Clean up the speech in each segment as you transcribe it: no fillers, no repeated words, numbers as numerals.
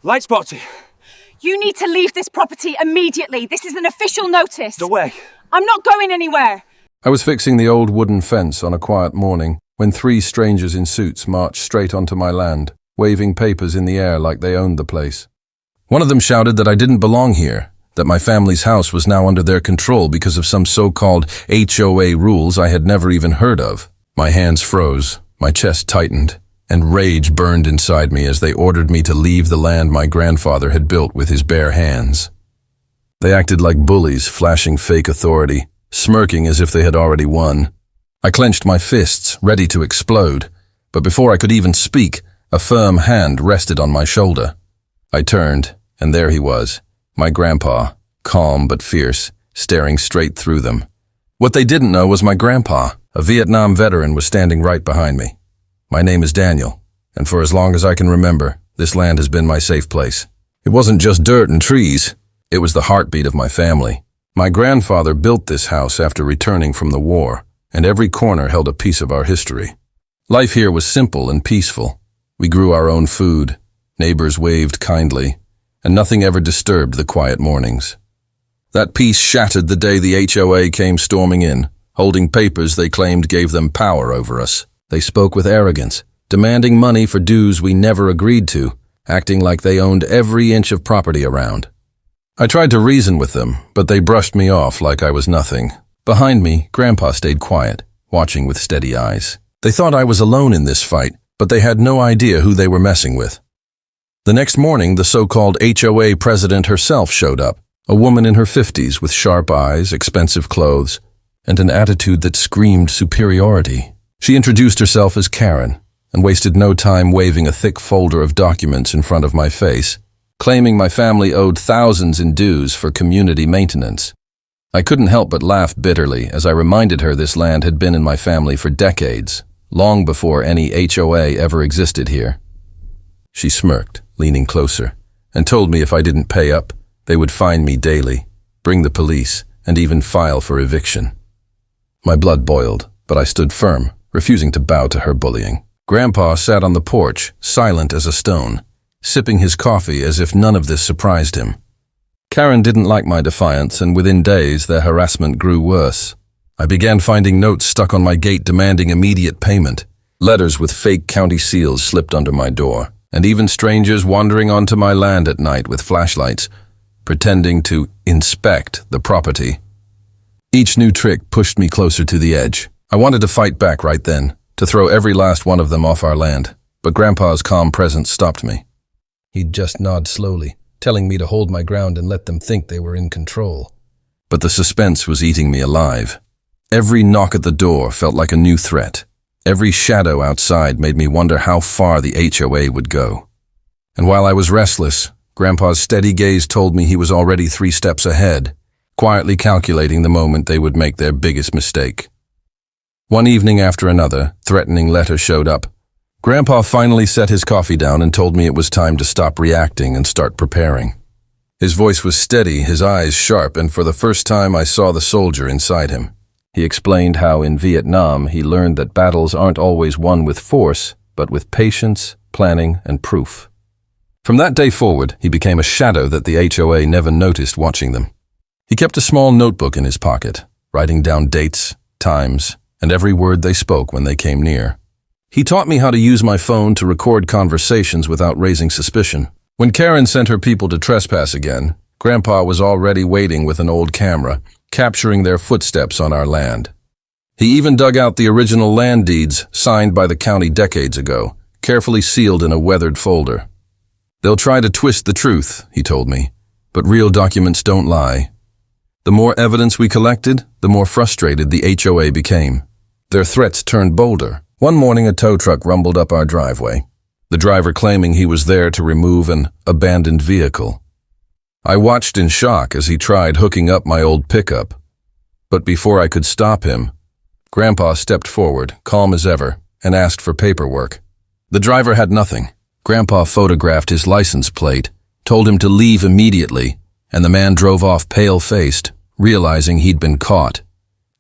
Light spotted. You need to leave this property immediately. This is an official notice. The way. I'm not going anywhere. I was fixing the old wooden fence on a quiet morning when 3 strangers in suits marched straight onto my land, waving papers in the air like they owned the place. One of them shouted that I didn't belong here, that my family's house was now under their control because of some so-called HOA rules I had never even heard of. My hands froze, my chest tightened, and rage burned inside me as they ordered me to leave the land my grandfather had built with his bare hands. They acted like bullies, flashing fake authority, smirking as if they had already won. I clenched my fists, ready to explode, but before I could even speak, a firm hand rested on my shoulder. I turned, and there he was, my grandpa, calm but fierce, staring straight through them. What they didn't know was my grandpa, a Vietnam veteran, was standing right behind me. My name is Daniel, and for as long as I can remember, this land has been my safe place. It wasn't just dirt and trees, it was the heartbeat of my family. My grandfather built this house after returning from the war, and every corner held a piece of our history. Life here was simple and peaceful. We grew our own food, neighbors waved kindly, and nothing ever disturbed the quiet mornings. That peace shattered the day the HOA came storming in, holding papers they claimed gave them power over us. They spoke with arrogance, demanding money for dues we never agreed to, acting like they owned every inch of property around. I tried to reason with them, but they brushed me off like I was nothing. Behind me, Grandpa stayed quiet, watching with steady eyes. They thought I was alone in this fight, but they had no idea who they were messing with. The next morning, the so-called HOA president herself showed up, a woman in her 50s with sharp eyes, expensive clothes, and an attitude that screamed superiority. She introduced herself as Karen and wasted no time waving a thick folder of documents in front of my face, claiming my family owed thousands in dues for community maintenance. I couldn't help but laugh bitterly as I reminded her this land had been in my family for decades, long before any HOA ever existed here. She smirked, leaning closer, and told me if I didn't pay up, they would fine me daily, bring the police, and even file for eviction. My blood boiled, but I stood firm, refusing to bow to her bullying. Grandpa sat on the porch, silent as a stone, sipping his coffee as if none of this surprised him. Karen didn't like my defiance, and within days their harassment grew worse. I began finding notes stuck on my gate demanding immediate payment. Letters with fake county seals slipped under my door, and even strangers wandering onto my land at night with flashlights, pretending to inspect the property. Each new trick pushed me closer to the edge. I wanted to fight back right then, to throw every last one of them off our land, but Grandpa's calm presence stopped me. He'd just nod slowly, telling me to hold my ground and let them think they were in control. But the suspense was eating me alive. Every knock at the door felt like a new threat. Every shadow outside made me wonder how far the HOA would go. And while I was restless, Grandpa's steady gaze told me he was already 3 steps ahead, quietly calculating the moment they would make their biggest mistake. One evening after another, threatening letters showed up. Grandpa finally set his coffee down and told me it was time to stop reacting and start preparing. His voice was steady, his eyes sharp, and for the first time I saw the soldier inside him. He explained how in Vietnam he learned that battles aren't always won with force, but with patience, planning, and proof. From that day forward, he became a shadow that the HOA never noticed watching them. He kept a small notebook in his pocket, writing down dates, times, and every word they spoke when they came near. He taught me how to use my phone to record conversations without raising suspicion. When Karen sent her people to trespass again, Grandpa was already waiting with an old camera, capturing their footsteps on our land. He even dug out the original land deeds signed by the county decades ago, carefully sealed in a weathered folder. They'll try to twist the truth, he told me, but real documents don't lie. The more evidence we collected, the more frustrated the HOA became. Their threats turned bolder. One morning a tow truck rumbled up our driveway, the driver claiming he was there to remove an abandoned vehicle. I watched in shock as he tried hooking up my old pickup. But before I could stop him, Grandpa stepped forward, calm as ever, and asked for paperwork. The driver had nothing. Grandpa photographed his license plate, told him to leave immediately, and the man drove off pale-faced, realizing he'd been caught.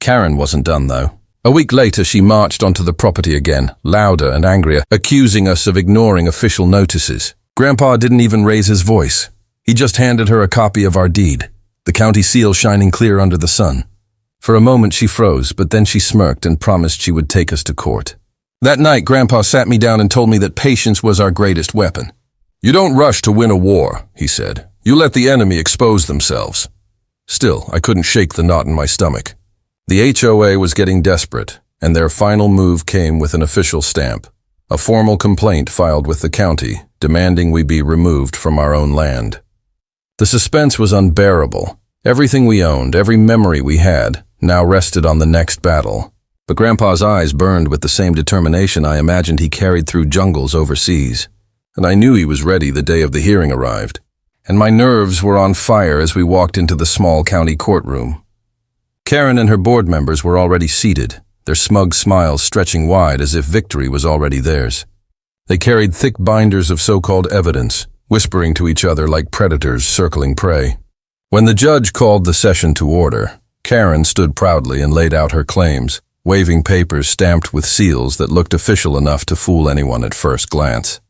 Karen wasn't done, though. A week later, she marched onto the property again, louder and angrier, accusing us of ignoring official notices. Grandpa didn't even raise his voice. He just handed her a copy of our deed, the county seal shining clear under the sun. For a moment she froze, but then she smirked and promised she would take us to court. That night, Grandpa sat me down and told me that patience was our greatest weapon. "You don't rush to win a war," he said. "You let the enemy expose themselves." Still, I couldn't shake the knot in my stomach. The HOA was getting desperate, and their final move came with an official stamp, a formal complaint filed with the county, demanding we be removed from our own land. The suspense was unbearable. Everything we owned, every memory we had, now rested on the next battle. But Grandpa's eyes burned with the same determination I imagined he carried through jungles overseas, and I knew he was ready the day of the hearing arrived. And my nerves were on fire as we walked into the small county courtroom. Karen and her board members were already seated, their smug smiles stretching wide as if victory was already theirs. They carried thick binders of so-called evidence, whispering to each other like predators circling prey. When the judge called the session to order, Karen stood proudly and laid out her claims, waving papers stamped with seals that looked official enough to fool anyone at first glance.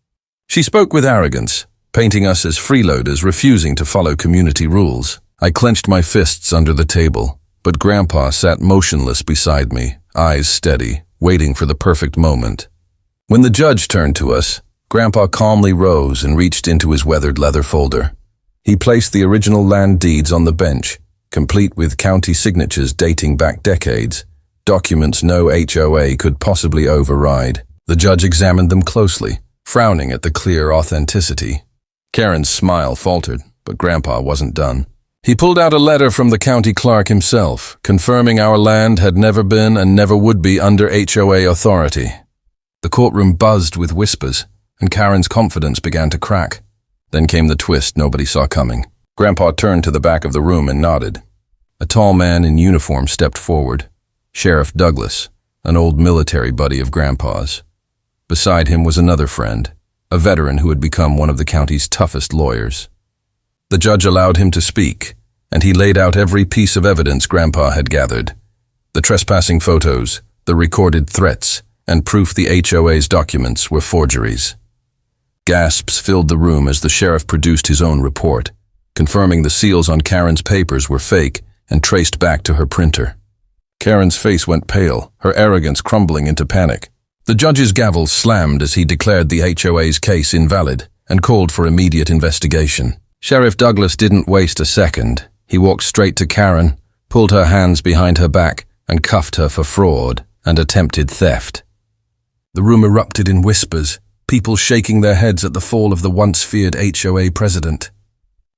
She spoke with arrogance, painting us as freeloaders refusing to follow community rules. I clenched my fists under the table, but Grandpa sat motionless beside me, eyes steady, waiting for the perfect moment. When the judge turned to us, Grandpa calmly rose and reached into his weathered leather folder. He placed the original land deeds on the bench, complete with county signatures dating back decades, documents no HOA could possibly override. The judge examined them closely, frowning at the clear authenticity. Karen's smile faltered, but Grandpa wasn't done. He pulled out a letter from the county clerk himself, confirming our land had never been and never would be under HOA authority. The courtroom buzzed with whispers, and Karen's confidence began to crack. Then came the twist nobody saw coming. Grandpa turned to the back of the room and nodded. A tall man in uniform stepped forward, Sheriff Douglas, an old military buddy of Grandpa's. Beside him was another friend, a veteran who had become one of the county's toughest lawyers. The judge allowed him to speak, and he laid out every piece of evidence Grandpa had gathered. The trespassing photos, the recorded threats, and proof the HOA's documents were forgeries. Gasps filled the room as the sheriff produced his own report, confirming the seals on Karen's papers were fake and traced back to her printer. Karen's face went pale, her arrogance crumbling into panic. The judge's gavel slammed as he declared the HOA's case invalid and called for immediate investigation. Sheriff Douglas didn't waste a second. He walked straight to Karen, pulled her hands behind her back, and cuffed her for fraud and attempted theft. The room erupted in whispers, people shaking their heads at the fall of the once feared HOA president.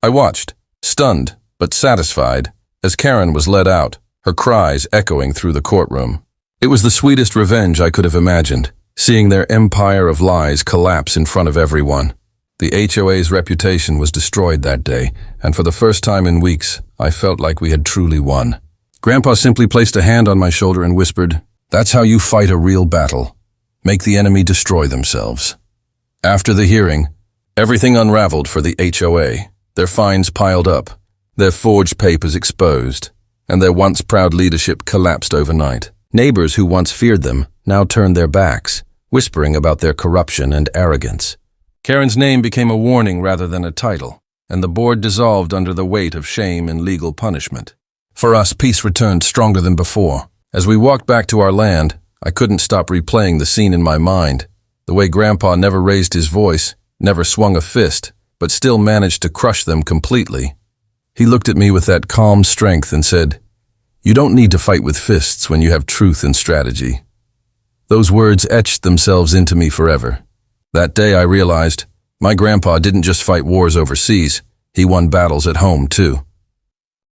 I watched, stunned but satisfied, as Karen was led out, her cries echoing through the courtroom. It was the sweetest revenge I could have imagined, seeing their empire of lies collapse in front of everyone. The HOA's reputation was destroyed that day, and for the first time in weeks, I felt like we had truly won. Grandpa simply placed a hand on my shoulder and whispered, "That's how you fight a real battle. Make the enemy destroy themselves." After the hearing, everything unraveled for the HOA. Their fines piled up, their forged papers exposed, and their once proud leadership collapsed overnight. Neighbors who once feared them now turned their backs, whispering about their corruption and arrogance. Karen's name became a warning rather than a title, and the board dissolved under the weight of shame and legal punishment. For us, peace returned stronger than before. As we walked back to our land, I couldn't stop replaying the scene in my mind. The way Grandpa never raised his voice, never swung a fist, but still managed to crush them completely. He looked at me with that calm strength and said, "You don't need to fight with fists when you have truth and strategy." Those words etched themselves into me forever. That day I realized, my grandpa didn't just fight wars overseas, he won battles at home too.